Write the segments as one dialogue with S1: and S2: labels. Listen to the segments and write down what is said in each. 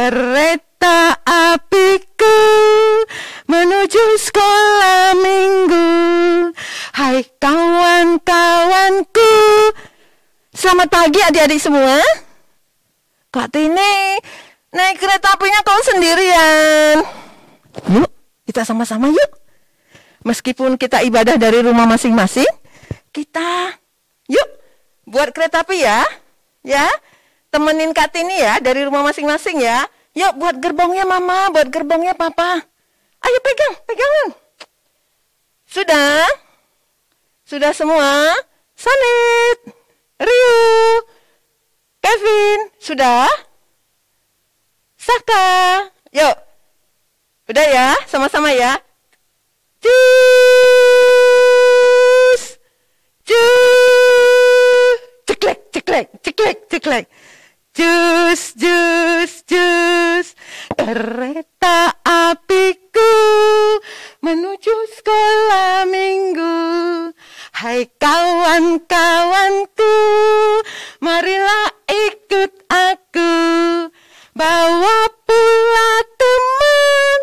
S1: kereta apiku menuju sekolah minggu. Hai kawan-kawanku. Selamat pagi adik-adik semua. Kak Tini naik kereta apinya kau sendirian. Yuk, kita sama-sama yuk. Meskipun kita ibadah dari rumah masing-masing, kita yuk buat kereta api ya. Ya, temenin Kak Tini ya dari rumah masing-masing ya. Yuk buat gerbongnya mama, buat gerbongnya papa. Ayo pegangan. Sudah? Sudah semua? Salit, Rio, Kevin, sudah? Saka, yuk. Udah ya, sama-sama ya. Cus, cus, ceklek. Jus. Kereta apiku menuju sekolah minggu. Hai kawan-kawanku, marilah ikut aku. Bawa pula teman,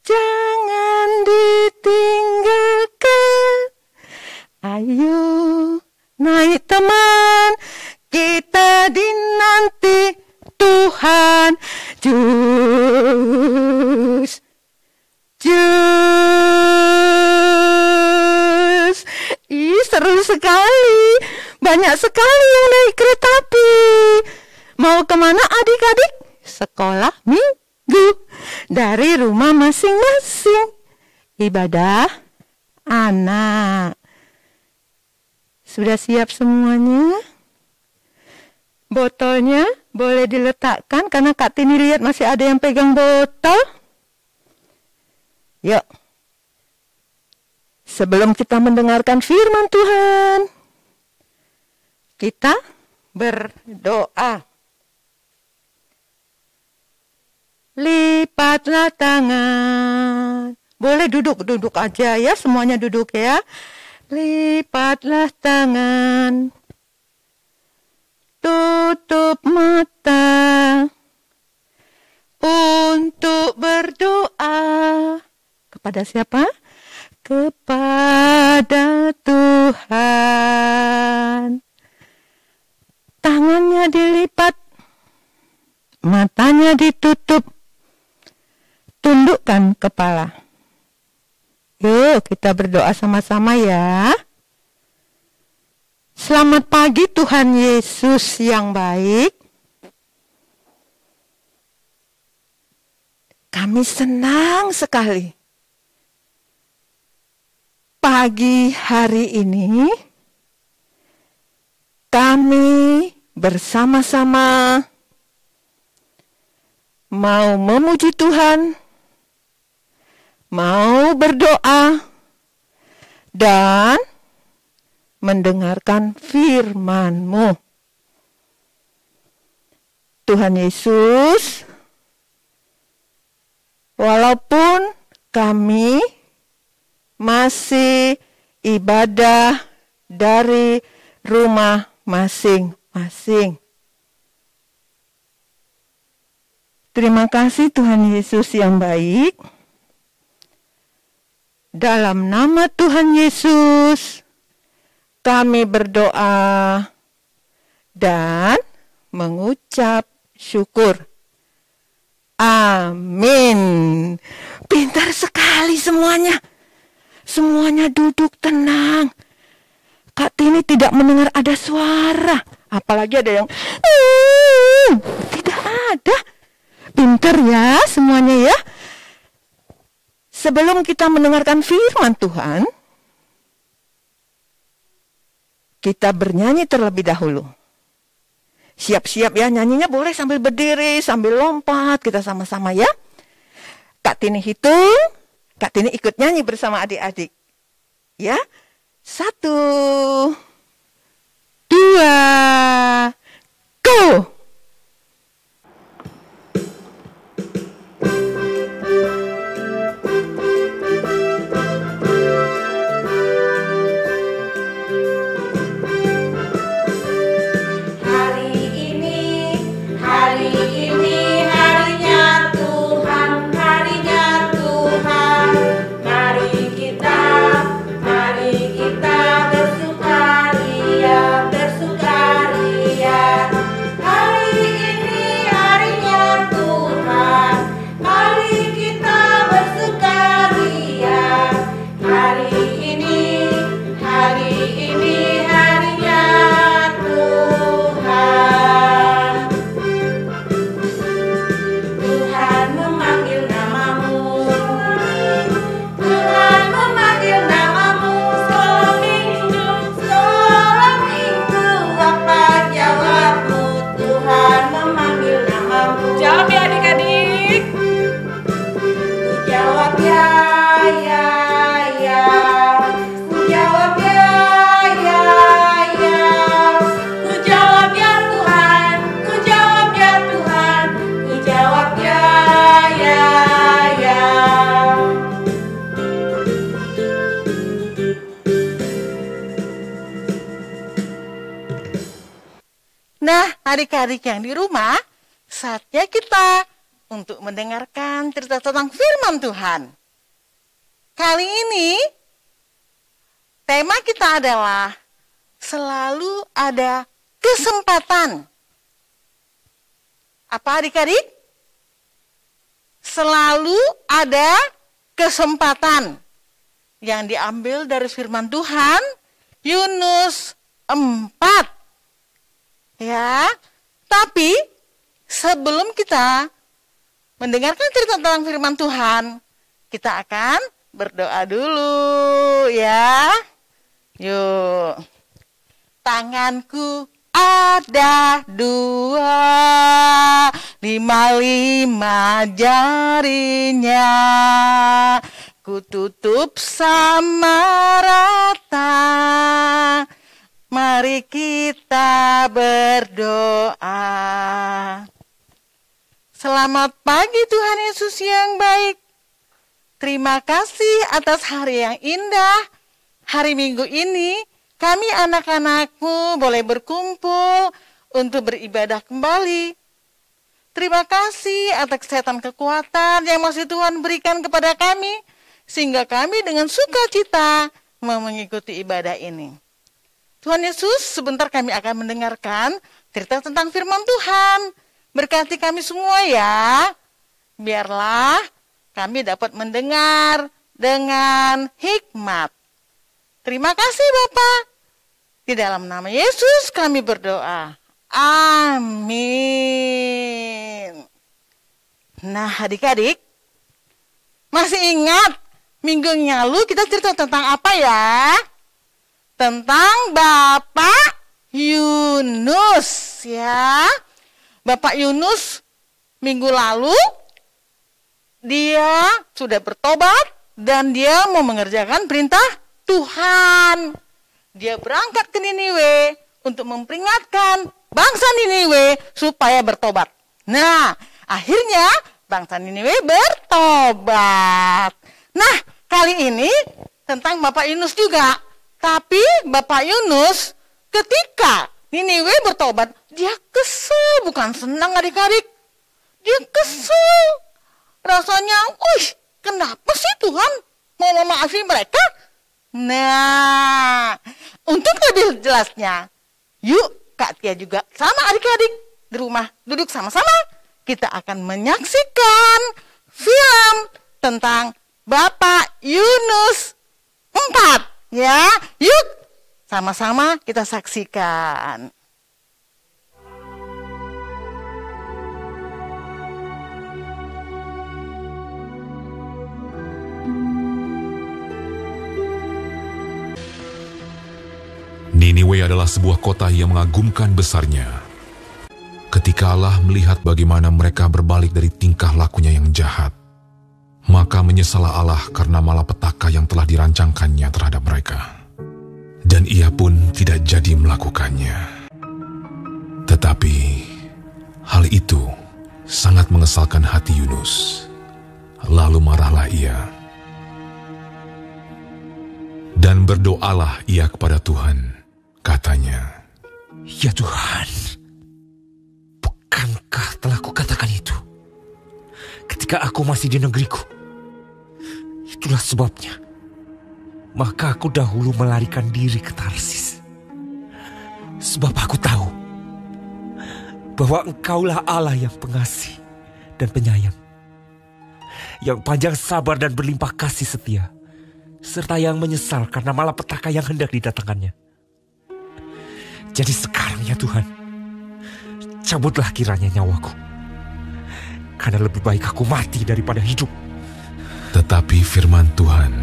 S1: jangan ditinggalkan. Ayo naik teman, kita dinanti Tuhan. Jus. Ih, seru sekali. Banyak sekali yang naik kereta api. Mau kemana adik-adik? Sekolah minggu. Dari rumah masing-masing. Ibadah anak. Sudah siap semuanya? Botolnya boleh diletakkan karena Kak Tini lihat masih ada yang pegang botol. Yuk. Sebelum kita mendengarkan firman Tuhan, kita berdoa. Lipatlah tangan. Boleh duduk aja ya, semuanya duduk ya. Lipatlah tangan. Tutup mata untuk berdoa. Kepada siapa? Kepada Tuhan. Tangannya dilipat, matanya ditutup, tundukkan kepala. Yuk kita berdoa sama-sama ya. Selamat pagi Tuhan Yesus yang baik. Kami senang sekali. Pagi hari ini kami bersama-sama mau memuji Tuhan, mau berdoa, dan mendengarkan firman-Mu. Tuhan Yesus, walaupun kami masih ibadah dari rumah masing-masing. Terima kasih Tuhan Yesus yang baik. Dalam nama Tuhan Yesus, kami berdoa dan mengucap syukur. Amin. Pintar sekali semuanya. Semuanya duduk tenang. Kak Tini tidak mendengar ada suara. Apalagi ada yang tidak ada. Pintar ya semuanya ya. Sebelum kita mendengarkan firman Tuhan, kita bernyanyi terlebih dahulu. Siap-siap ya, nyanyinya boleh sambil berdiri, sambil lompat, kita sama-sama ya. Kak Tini hitung, Kak Tini ikut nyanyi bersama adik-adik. Ya, 1, 2, go!
S2: Hari ini harinya adik-adik yang di rumah, saatnya kita untuk mendengarkan cerita tentang firman Tuhan. Kali ini, tema kita adalah selalu ada kesempatan. Apa adik-adik? Selalu ada kesempatan yang diambil dari firman Tuhan, Yunus 4. Ya, tapi sebelum kita mendengarkan cerita tentang firman Tuhan, kita akan berdoa dulu ya. Yuk. Tanganku ada 2, 5 jarinya. Ku tutup sama rata. Mari kita berdoa. Selamat pagi Tuhan Yesus yang baik. Terima kasih atas hari yang indah. Hari Minggu ini kami anak-anakmu boleh berkumpul untuk beribadah kembali. Terima kasih atas kesehatan kekuatan yang masih Tuhan berikan kepada kami. Sehingga kami dengan sukacita mau mengikuti ibadah ini. Tuhan Yesus, sebentar kami akan mendengarkan cerita tentang firman Tuhan. Berkati kami semua ya. Biarlah kami dapat mendengar dengan hikmat. Terima kasih Bapak. Di dalam nama Yesus kami berdoa. Amin. Nah adik-adik, masih ingat minggu yang lalu kita cerita tentang apa ya? Tentang Bapak Yunus ya. Bapak Yunus minggu lalu dia sudah bertobat dan dia mau mengerjakan perintah Tuhan. Dia berangkat ke Niniwe untuk memperingatkan bangsa Niniwe supaya bertobat. Nah, akhirnya bangsa Niniwe bertobat. Nah, kali ini tentang Bapak Yunus juga. Tapi Bapak Yunus ketika Niniwe bertobat, dia kesel, bukan senang adik-adik. Dia kesel. Rasanya, kenapa sih Tuhan mau memaafin mereka? Nah, untuk lebih jelasnya, yuk Kak Tia juga sama adik-adik di rumah duduk sama-sama. Kita akan menyaksikan film tentang Bapak Yunus 4. Ya, yuk sama-sama kita saksikan.
S3: Niniwe adalah sebuah kota yang mengagumkan besarnya. Ketika Allah melihat bagaimana mereka berbalik dari tingkah lakunya yang jahat, maka menyesallah Allah karena malapetaka yang telah dirancangkannya terhadap mereka. Dan ia pun tidak jadi melakukannya. Tetapi hal itu sangat mengesalkan hati Yunus. Lalu marahlah ia. Dan berdoalah ia kepada Tuhan. Katanya,
S4: "Ya Tuhan, bukankah telah kukatakan itu ketika aku masih di negeriku? Itulah sebabnya, maka aku dahulu melarikan diri ke Tarsis. Sebab aku tahu bahwa Engkaulah Allah yang pengasih dan penyayang, yang panjang sabar dan berlimpah kasih setia, serta yang menyesal karena malapetaka yang hendak didatangkannya. Jadi sekarang ya Tuhan, cabutlah kiranya nyawaku, karena lebih baik aku mati daripada hidup."
S3: Tetapi firman Tuhan,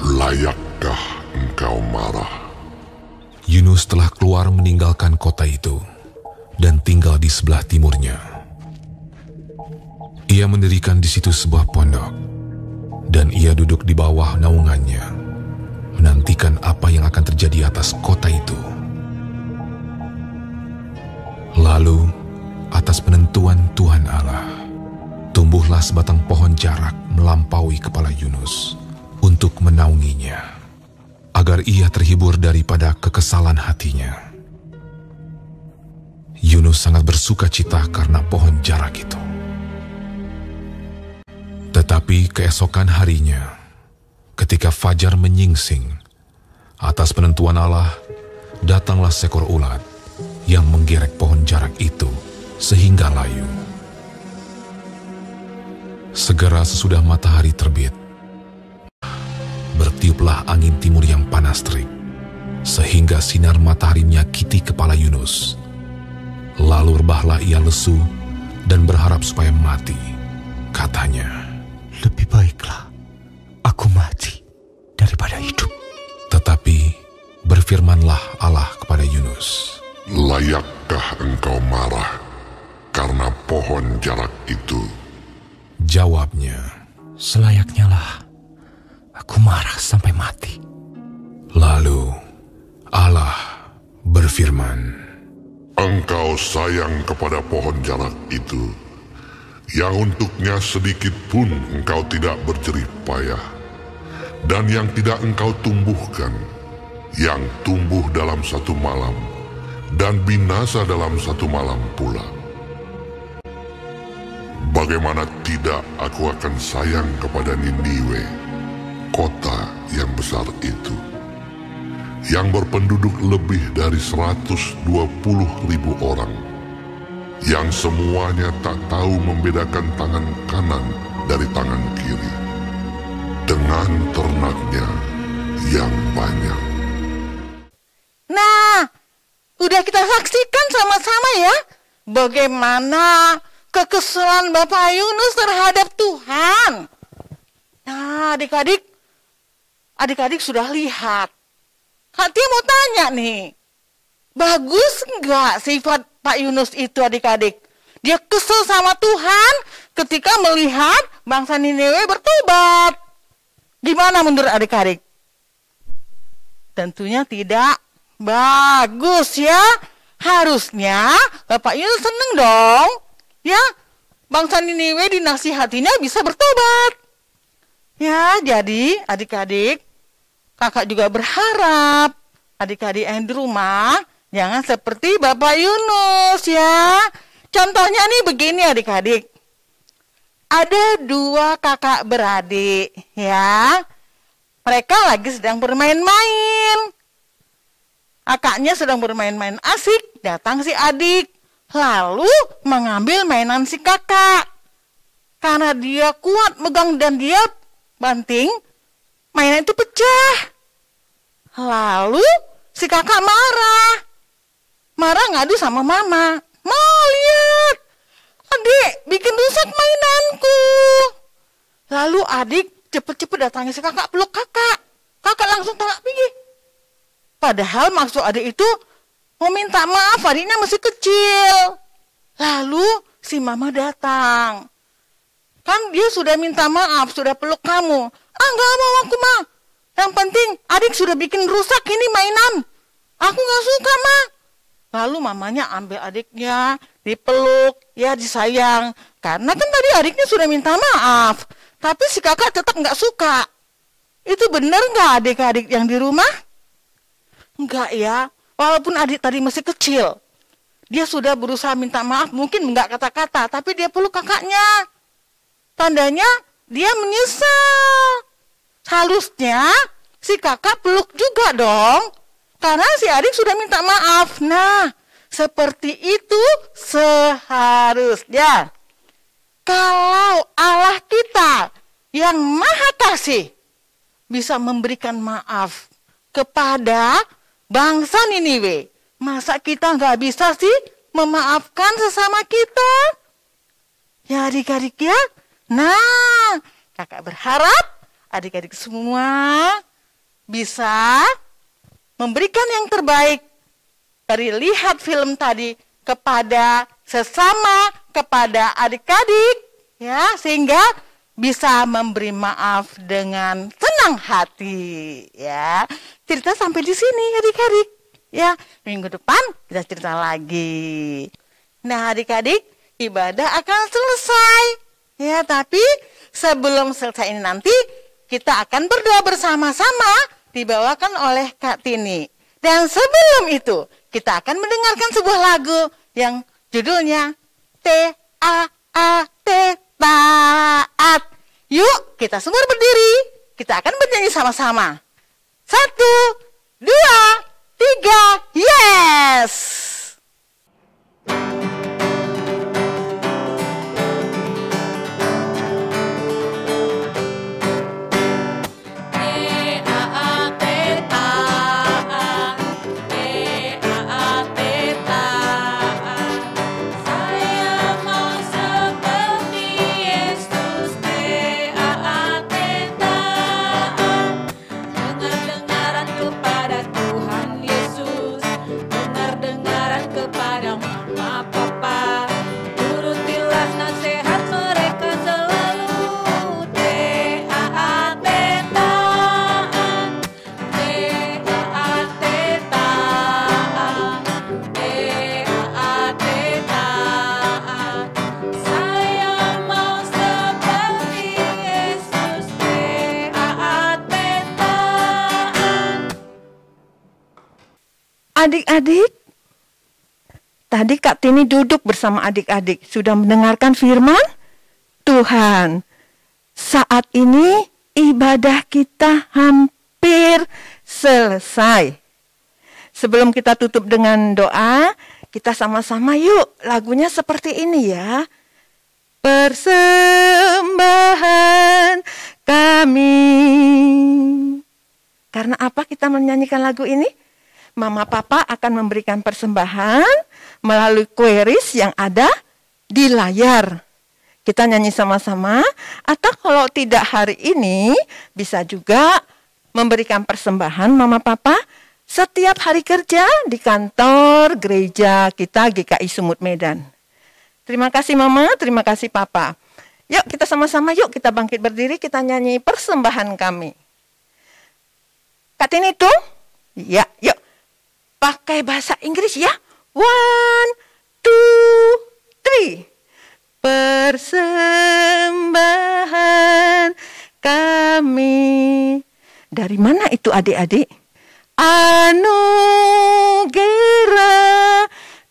S5: "Layakkah engkau marah?"
S3: Yunus telah keluar meninggalkan kota itu dan tinggal di sebelah timurnya. Ia mendirikan di situ sebuah pondok, dan ia duduk di bawah naungannya, menantikan apa yang akan terjadi atas kota itu. Lalu, atas penentuan Tuhan Allah, tumbuhlah sebatang pohon jarak melampaui kepala Yunus untuk menaunginya, agar ia terhibur daripada kekesalan hatinya. Yunus sangat bersuka cita karena pohon jarak itu. Tetapi keesokan harinya, ketika fajar menyingsing, atas penentuan Allah, datanglah seekor ulat yang menggerek pohon jarak itu sehingga layu. Segera sesudah matahari terbit, bertiuplah angin timur yang panas terik, sehingga sinar matahari menyakiti kepala Yunus. Lalu rebahlah ia lesu dan berharap supaya mati. Katanya,
S4: "Lebih baiklah aku mati daripada hidup."
S3: Tetapi berfirmanlah Allah kepada Yunus,
S5: Layakkah engkau marah karena pohon jarak itu?
S3: Jawabnya,
S4: "Selayaknya lah aku marah sampai mati."
S3: Lalu Allah berfirman,
S5: Engkau sayang kepada pohon jarak itu, yang untuknya sedikit pun engkau tidak berjerih payah, dan yang tidak engkau tumbuhkan, yang tumbuh dalam satu malam, dan binasa dalam satu malam pula. Bagaimana tidak aku akan sayang kepada Niniwe, kota yang besar itu, yang berpenduduk lebih dari 120.000 orang, yang semuanya tak tahu membedakan tangan kanan dari tangan kiri, dengan ternaknya yang banyak.
S2: Nah, udah kita saksikan sama-sama ya, bagaimana kekesalan Bapak Yunus terhadap Tuhan. Nah, adik-adik sudah lihat. Hati mau tanya nih, bagus enggak sifat Pak Yunus itu adik-adik? Dia kesel sama Tuhan ketika melihat bangsa Niniwe bertobat. Gimana menurut adik-adik? Tentunya tidak bagus ya. Harusnya Bapak Yunus seneng dong. Ya, bangsa Niniwe dinasihatinya bisa bertobat. Ya, jadi adik-adik, kakak juga berharap adik-adik yang di rumah jangan seperti Bapak Yunus ya. Contohnya nih begini adik-adik. Ada 2 kakak beradik ya. Mereka lagi sedang bermain-main. Kakaknya sedang bermain-main asik, datang si adik. Lalu mengambil mainan si kakak. Karena dia kuat megang dan dia banting, mainan itu pecah. Lalu si kakak marah ngadu sama mama. "Ma, lihat, adik bikin rusak mainanku." Lalu adik cepet-cepet datangi si kakak, peluk kakak. Kakak langsung tolak pergi. Padahal maksud adik itu mau minta maaf, adiknya masih kecil. Lalu si mama datang. Kan dia sudah minta maaf, sudah peluk kamu. Enggak mau aku, Ma. Yang penting adik sudah bikin rusak ini mainan. Aku gak suka, Ma. Lalu mamanya ambil adiknya, dipeluk, ya disayang. Karena kan tadi adiknya sudah minta maaf. Tapi si kakak tetap gak suka. Itu benar gak adik-adik yang di rumah? Enggak ya. Walaupun adik tadi masih kecil. Dia sudah berusaha minta maaf, mungkin enggak kata-kata. Tapi dia peluk kakaknya. Tandanya dia menyesal. Harusnya si kakak peluk juga dong. Karena si adik sudah minta maaf. Nah, seperti itu seharusnya. Kalau Allah kita yang maha kasih bisa memberikan maaf kepada bangsa Niniwe, masa kita nggak bisa sih memaafkan sesama kita? Ya adik-adik ya. Nah, kakak berharap adik-adik semua bisa memberikan yang terbaik dari lihat film tadi kepada sesama, kepada adik-adik, ya, sehingga bisa memberi maaf dengan senang hati, ya. Cerita sampai di sini adik-adik, ya. Minggu depan kita cerita lagi. Nah adik-adik, ibadah akan selesai, ya. Tapi sebelum selesai ini nanti kita akan berdoa bersama-sama dibawakan oleh Kak Tini. Dan sebelum itu kita akan mendengarkan sebuah lagu yang judulnya T-A-A-T, taat. Yuk, kita semua berdiri. Kita akan bernyanyi sama-sama. 1, 2, 3, yes!
S1: Adik-adik, tadi Kak Tini duduk bersama adik-adik, sudah mendengarkan firman Tuhan. Saat ini ibadah kita hampir selesai. Sebelum kita tutup dengan doa, kita sama-sama yuk lagunya seperti ini ya. Persembahan kami. Karena apa kita menyanyikan lagu ini? Mama Papa akan memberikan persembahan melalui queries yang ada di layar. Kita nyanyi sama-sama, atau kalau tidak hari ini, bisa juga memberikan persembahan Mama Papa setiap hari kerja di kantor gereja kita GKI Sumut Medan. Terima kasih Mama, terima kasih Papa. Yuk kita sama-sama, yuk kita bangkit berdiri, kita nyanyi persembahan kami. Kak Tini tuh? Ya, yuk. Pakai bahasa Inggris ya. 1, 2, 3. Persembahan kami. Dari mana itu adik-adik? Anugerah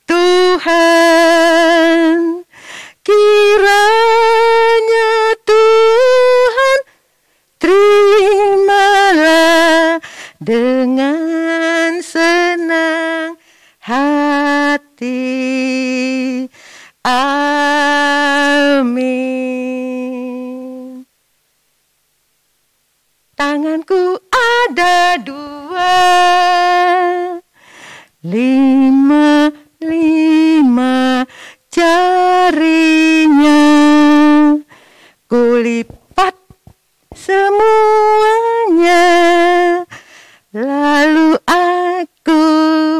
S1: Tuhan. Kiranya Tuhan terimalah dengan senang hati. Amin. Tanganku ada 2, 5 jarinya. Kulipat semuanya. Lalu aku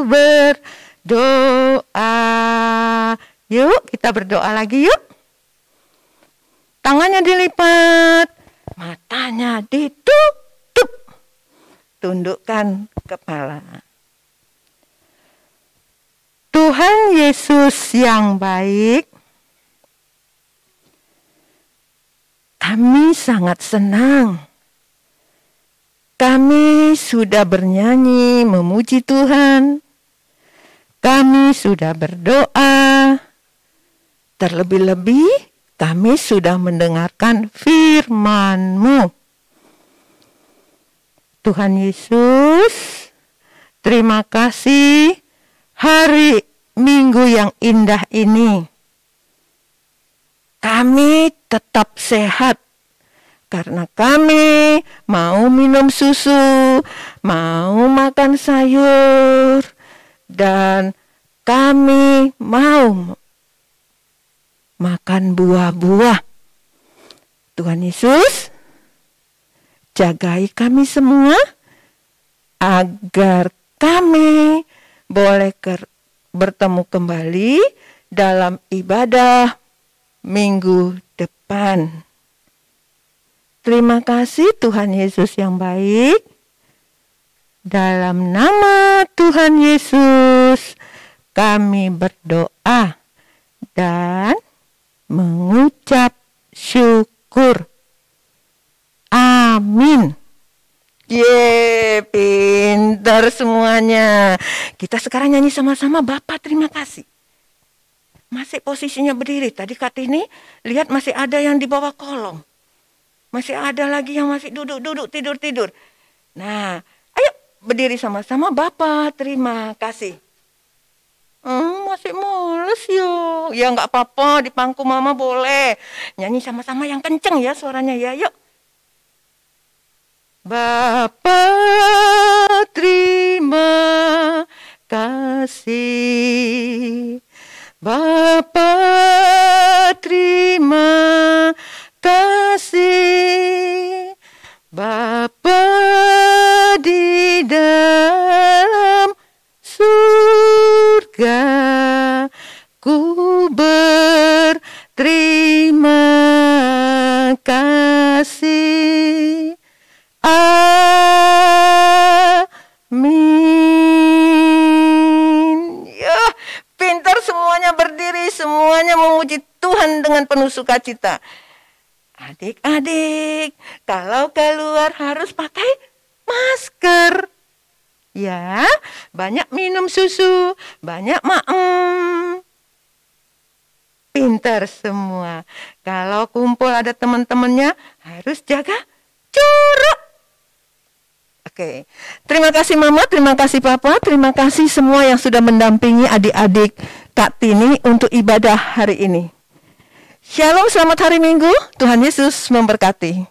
S1: berdoa. Yuk, kita berdoa lagi yuk. Tangannya dilipat, matanya ditutup. Tundukkan kepala. Tuhan Yesus yang baik, kami sangat senang. Kami sudah bernyanyi memuji Tuhan. Kami sudah berdoa. Terlebih-lebih kami sudah mendengarkan firman-Mu. Tuhan Yesus, terima kasih hari Minggu yang indah ini. Kami tetap sehat. Karena kami mau minum susu, mau makan sayur, dan kami mau makan buah-buah. Tuhan Yesus, jagai kami semua agar kami boleh bertemu kembali dalam ibadah minggu depan. Terima kasih Tuhan Yesus yang baik. Dalam nama Tuhan Yesus kami berdoa dan mengucap syukur. Amin. Yeay, pintar semuanya. Kita sekarang nyanyi sama-sama, Bapa terima kasih. masih posisinya berdiri. Tadi Kak Tini lihat masih ada yang di bawah kolong. Masih ada lagi yang masih duduk-duduk, tidur-tidur. Nah, ayo berdiri sama-sama. Bapak, terima kasih. Masih males yuk. Ya nggak apa-apa, di pangku mama boleh. Nyanyi sama-sama yang kenceng ya suaranya ya, yuk. Bapak, terima kasih. Bapak, terima kasih. Bapa di dalam surga, ku berterima kasih. Amin. Ya, pintar semuanya berdiri, semuanya memuji Tuhan dengan penuh sukacita. Adik-adik, kalau keluar harus pakai masker. Ya, banyak minum susu, banyak maem. Pintar semua. Kalau kumpul ada teman-temannya, harus jaga jarak. Oke, terima kasih Mama, terima kasih Papa, terima kasih semua yang sudah mendampingi adik-adik Kak Tini untuk ibadah hari ini. Shalom, selamat hari Minggu. Tuhan Yesus memberkati.